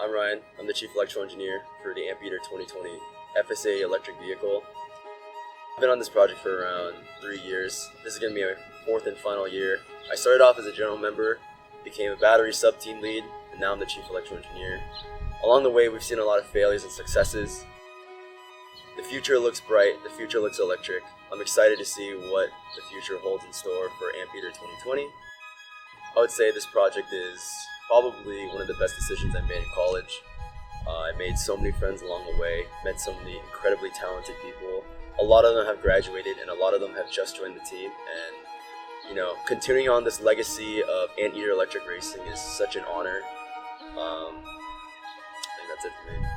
I'm Ryan. I'm the Chief Electrical Engineer for the Anteater 2020 FSAE Electric Vehicle. I've been on this project for around 3 years. This is going to be my fourth and final year. I started off as a general member, became a battery sub-team lead, and now I'm the Chief Electrical Engineer. Along the way, we've seen a lot of failures and successes. The future looks bright, the future looks electric. I'm excited to see what the future holds in store for Anteater 2020. I would say this project is probably one of the best decisions I made in college. I made so many friends along the way, met so many incredibly talented people. A lot of them have graduated and a lot of them have just joined the team. And continuing on this legacy of Anteater Electric Racing is such an honor. I think that's it for me.